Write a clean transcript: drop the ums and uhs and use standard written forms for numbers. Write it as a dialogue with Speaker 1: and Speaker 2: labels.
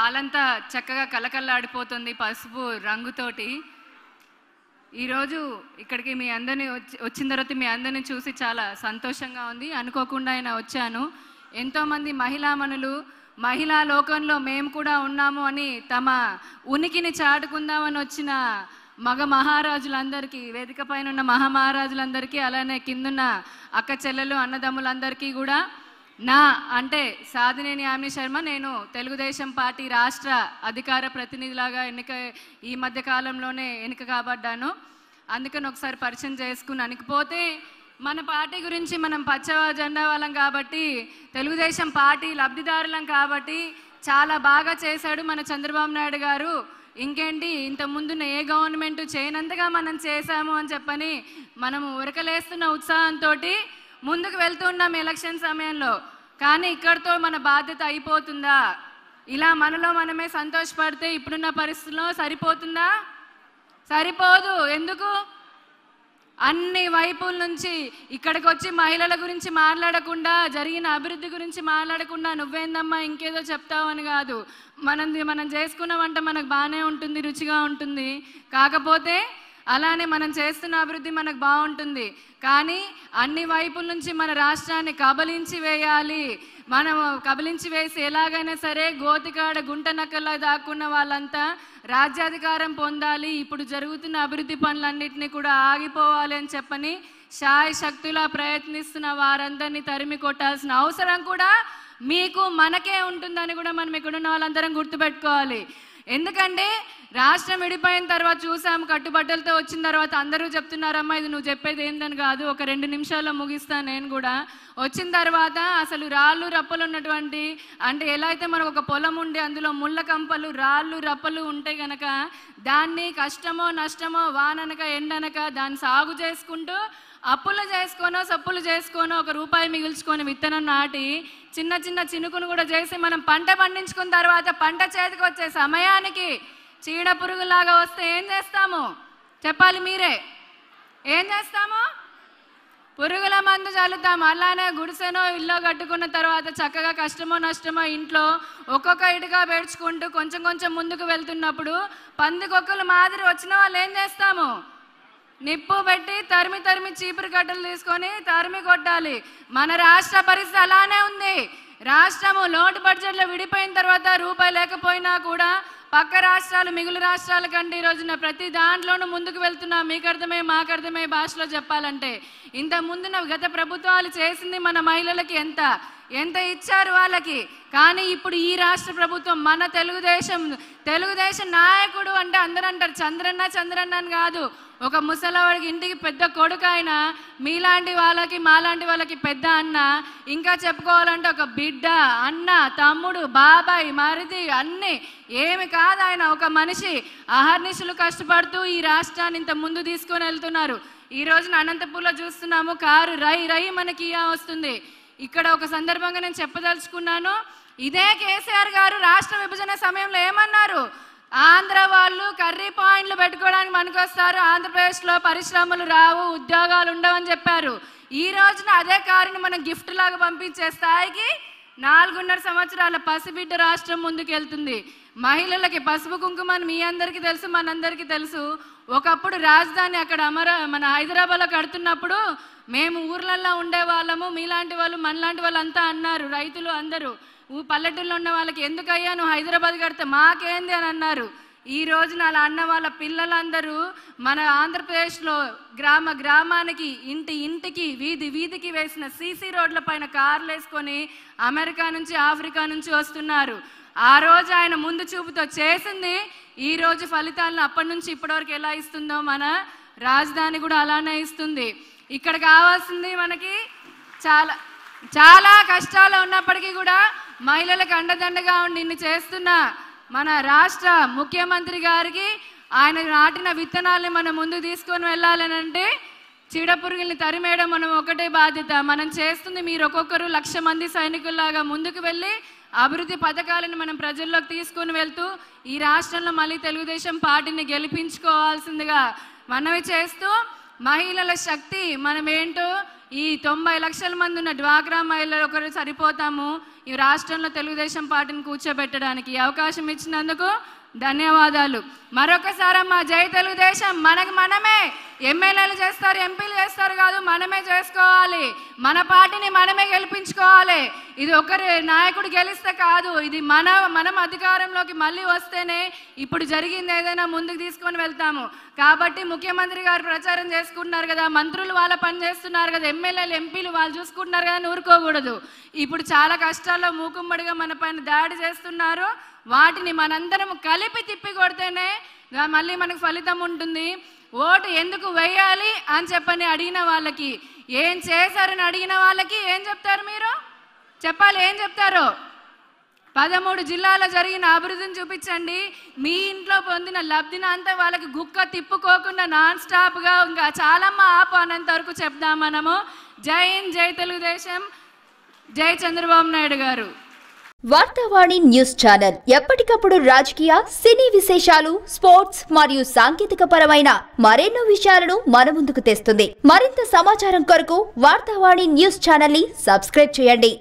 Speaker 1: హాలంతా చక్కగా కలకల్లాడిపోతుంది పసుపు రంగుతోటి. ఈరోజు ఇక్కడికి మీ అందరినీ వచ్చిన తర్వాత మీ అందరినీ చూసి చాలా సంతోషంగా ఉంది. అనుకోకుండా అయినా వచ్చాను. ఎంతోమంది మహిళామణులు మహిళా లోకంలో మేము కూడా ఉన్నాము అని తమ ఉనికిని చాటుకుందామని వచ్చిన మగ మహారాజులందరికీ, వేదిక పైన ఉన్న మహామహారాజులందరికీ, అలానే కిందున్న అక్క చెల్లెలు అన్నదమ్ములందరికీ కూడా నా అంటే సాధినేని యామిని శర్మ, నేను తెలుగుదేశం పార్టీ రాష్ట్ర అధికార ప్రతినిధిలాగా ఈ మధ్య కాలంలోనే ఎన్నిక కాబడ్డాను. అందుకని ఒకసారి పరిచయం చేసుకున్నాను. ఇకపోతే మన పార్టీ గురించి మనం పచ్చ జెండా వాళ్ళం కాబట్టి, తెలుగుదేశం పార్టీ లబ్ధిదారులం కాబట్టి చాలా బాగా చేశాడు మన చంద్రబాబు నాయుడు గారు. ఇంకేంటి, ఇంతకుముందున్న ఏ గవర్నమెంట్ చేయనంతగా మనం చేశాము అని చెప్పని మనము ఉరకలేస్తున్న ఉత్సాహంతో ముందుకు వెళ్తున్నాం ఎలక్షన్ సమయంలో. కానీ ఇక్కడితో మన బాధ్యత అయిపోతుందా? ఇలా మనలో మనమే సంతోషపడితే ఇప్పుడున్న పరిస్థితుల్లో సరిపోతుందా? సరిపోదు. ఎందుకు? అన్ని వైపుల నుంచి ఇక్కడికి వచ్చి మహిళల గురించి మాట్లాడకుండా, జరిగిన అభివృద్ధి గురించి మాట్లాడకుండా నువ్వేందమ్మా ఇంకేదో చెప్తావు అని కాదు. మనం చేసుకున్న వంట మనకు బాగానే ఉంటుంది, రుచిగా ఉంటుంది. కాకపోతే అలానే మనం చేస్తున్న అభివృద్ధి మనకు బాగుంటుంది. కానీ అన్ని వైపుల నుంచి మన రాష్ట్రాన్ని కబలించి వేయాలి. మనం కబలించి వేసి ఎలాగైనా సరే గోతికాడ గుంట నక్కలా దాక్కున్న వాళ్ళంతా రాజ్యాధికారం పొందాలి, ఇప్పుడు జరుగుతున్న అభివృద్ధి పనులన్నింటినీ కూడా ఆగిపోవాలి అని చెప్పని శాయశక్తులా ప్రయత్నిస్తున్న వారందరినీ తరిమి కొట్టాల్సిన అవసరం కూడా మీకు మనకే ఉంటుందని కూడా మనం ఇక్కడున్న వాళ్ళందరం గుర్తుపెట్టుకోవాలి. ఎందుకంటే రాష్ట్రం విడిపోయిన తర్వాత చూసాము, కట్టుబట్టలతో వచ్చిన తర్వాత అందరూ చెప్తున్నారమ్మా ఇది నువ్వు చెప్పేది ఏందని కాదు, ఒక 2 నిమిషాల్లో ముగిస్తాను నేను కూడా. వచ్చిన తర్వాత అసలు రాళ్ళు రప్పలు ఉన్నటువంటి, అంటే ఎలా అయితే మనకు ఒక పొలం ఉండి అందులో ముళ్ళ కంపలు రాళ్ళు రప్పలు ఉంటే గనక దాన్ని కష్టమో నష్టమో వాననక ఎండనక దాన్ని సాగు చేసుకుంటూ అప్పులు చేసుకోనో సప్పులు చేసుకోనో ₹1 మిగుల్చుకొని విత్తనం నాటి చిన్న చిన్న చినుకును కూడా చేసి మనం పంట పండించుకున్న తర్వాత పంట చేతికి వచ్చే సమయానికి చీడ పురుగులాగా వస్తే ఏం చేస్తాము చెప్పాలి మీరే? ఏం చేస్తాము? పురుగుల మందు చల్లుతాము. అలానే గుడిసెనో ఇల్లు కట్టుకున్న తర్వాత చక్కగా కష్టమో నష్టమో ఇంట్లో ఒక్కొక్క ఇటుగా పేర్చుకుంటూ కొంచెం కొంచెం ముందుకు వెళ్తున్నప్పుడు పందికొక్కలు మాదిరి వచ్చిన వాళ్ళు ఏం చేస్తాము? నిప్పు పెట్టి తరిమి తరిమి చీపురు కట్టలు తీసుకొని తరిమి కొట్టాలి. మన రాష్ట్ర పరిస్థితి అలానే ఉంది. రాష్ట్రము లోటు బడ్జెట్లో విడిపోయిన తర్వాత రూపాయి లేకపోయినా కూడా పక్క రాష్ట్రాలు మిగులు రాష్ట్రాల కంటే ఈ రోజున ప్రతి దాంట్లోనూ ముందుకు వెళ్తున్నాం. మీకు అర్థమే మాకు అర్థమే భాషలో చెప్పాలంటే. ఇంత ముందున గత ప్రభుత్వాలు చేసింది మన మహిళలకి ఎంత ఎంత ఇచ్చారు వాళ్ళకి. కానీ ఇప్పుడు ఈ రాష్ట్ర ప్రభుత్వం మన తెలుగుదేశం నాయకుడు అంటే అందరూ అంటారు చంద్రన్న చంద్రన్న అని కాదు, ఒక ముసలవాడికి ఇంటికి పెద్ద కొడుకు ఆయన, మీలాంటి వాళ్ళకి మాలాంటి వాళ్ళకి పెద్ద అన్న, ఇంకా చెప్పుకోవాలంటే ఒక బిడ్డ, అన్న, తమ్ముడు, బాబాయ్, మరిది అన్నీ ఏమి కాదు ఆయన. ఒక మనిషి అహర్నిశలు కష్టపడుతూ ఈ రాష్ట్రాన్ని ఇంత ముందు తీసుకొని వెళ్తున్నారు. ఈ రోజున అనంతపూర్లో చూస్తున్నాము, కారు రై రై మనకి వస్తుంది. ఇక్కడ ఒక సందర్భంగా నేను చెప్పదలుచుకున్నాను, ఇదే కేసీఆర్ గారు రాష్ట్ర విభజన సమయంలో ఏమన్నారు? ఆంధ్ర వాళ్ళు కర్రీ పాయింట్లు పెట్టుకోవడానికి మనకొస్తారు, ఆంధ్రప్రదేశ్లో పరిశ్రమలు రావు, ఉద్యోగాలు ఉండవని చెప్పారు. ఈ రోజున అదే కారుని మనం గిఫ్ట్ లాగా పంపించే స్థాయికి 4.5 సంవత్సరాల పసిబిడ్డ రాష్ట్రం ముందుకు వెళ్తుంది. మహిళలకి పసుపు కుంకుమని మీ అందరికీ తెలుసు, మనందరికీ తెలుసు. ఒకప్పుడు రాజధాని అక్కడ మన హైదరాబాద్లో కడుతున్నప్పుడు మేము ఊర్లల్లో ఉండే వాళ్ళము, మీలాంటి వాళ్ళు మనలాంటి వాళ్ళు అంతా అన్నారు, రైతులు అందరూ పల్లెటూళ్ళలో ఉన్న వాళ్ళకి ఎందుకయ్యా నువ్వు హైదరాబాద్ కడితే మాకేంది అని అన్నారు. ఈ రోజున అలా అన్న వాళ్ళ పిల్లలందరూ మన ఆంధ్రప్రదేశ్లో గ్రామానికి ఇంటికి వీధికి వేసిన సీసీ రోడ్ల పైన కార్లు వేసుకొని అమెరికా నుంచి ఆఫ్రికా నుంచి వస్తున్నారు. ఆ రోజు ఆయన ముందు చూపుతో చేసింది ఈ రోజు ఫలితాలను అప్పటి నుంచి ఇప్పటివరకు ఎలా ఇస్తుందో మన రాజధాని కూడా అలానే ఇస్తుంది. ఇక్కడ కావాల్సింది మనకి చాలా చాలా కష్టాలు ఉన్నప్పటికీ కూడా మహిళలకు అండదండగా ఉండి ఇన్ని చేస్తున్న మన రాష్ట్ర ముఖ్యమంత్రి గారికి ఆయన నాటిన విత్తనాలని మనం ముందుకు తీసుకొని వెళ్ళాలని అంటే చీడపురుగుల్ని తరిమేయడం మనం ఒకటే బాధ్యత. మనం చేస్తుంది మీరు ఒక్కొక్కరు 1,00,000 మంది సైనికుల్లాగా ముందుకు వెళ్ళి అభివృద్ధి పథకాలను మనం ప్రజల్లోకి తీసుకొని వెళ్తూ ఈ రాష్ట్రంలో మళ్ళీ తెలుగుదేశం పార్టీని గెలిపించుకోవాల్సిందిగా మనవి చేస్తూ, మహిళల శక్తి మనం ఏంటో ఈ 90 లక్షల మంది ఉన్న డ్వాక్రా మహిళలు ఒకరు సరిపోతాము ఈ రాష్ట్రంలో తెలుగుదేశం పార్టీని కూర్చోబెట్టడానికి. ఈ అవకాశం ఇచ్చినందుకు ధన్యవాదాలు. మరొకసారి అమ్మా జై తెలుగుదేశం. మనకు మనమే ఎమ్మెల్యేలు చేస్తారు, ఎంపీలు చేస్తారు కాదు, మనమే చేసుకోవాలి. మన పార్టీని మనమే గెలిపించుకోవాలి. ఇది ఒకరి నాయకుడు గెలిస్తే కాదు, ఇది మనం అధికారంలోకి మళ్ళీ వస్తేనే ఇప్పుడు జరిగింది ఏదైనా ముందుకు తీసుకొని వెళ్తాము. కాబట్టి ముఖ్యమంత్రి గారు ప్రచారం చేసుకుంటున్నారు కదా, మంత్రులు వాళ్ళ పని చేస్తున్నారు కదా, ఎమ్మెల్యేలు ఎంపీలు వాళ్ళు చూసుకుంటున్నారు కదా, ఊరుకోకూడదు. ఇప్పుడు చాలా కష్టాల్లో మూకుమ్మడిగా మన పైన దాడి చేస్తున్నారు. వాటిని మనందరం కలిపి తిప్పి కొడితేనే మళ్ళీ మనకు ఫలితం ఉంటుంది. ఓటు ఎందుకు వేయాలి అని చెప్పని అడిగిన వాళ్ళకి, ఏం చేశారని అడిగిన వాళ్ళకి ఏం చెప్తారు? మీరు చెప్పాలి, ఏం చెప్తారు? 13 జిల్లాలో జరిగిన అభివృద్ధిని చూపించండి. మీ ఇంట్లో పొందిన లబ్ధిని అంతా వాళ్ళకి గుక్క తిప్పుకోకుండా నాన్ స్టాప్గా ఇంకా చాలమ్మ ఆపు అనంత వరకు చెప్దాం మనము. జై హింద్, జై తెలుగుదేశం, జై చంద్రబాబు నాయుడు గారు.
Speaker 2: వార్తావాణి న్యూస్ ఛానల్ ఎప్పటికప్పుడు రాజకీయ, సినీ విశేషాలు, స్పోర్ట్స్ మరియు సాంకేతిక పరమైన మరెన్నో విషయాలను మన ముందుకు తెస్తుంది. మరింత సమాచారం కొరకు వార్తావాణి న్యూస్ ఛానల్ ని సబ్స్క్రైబ్ చేయండి.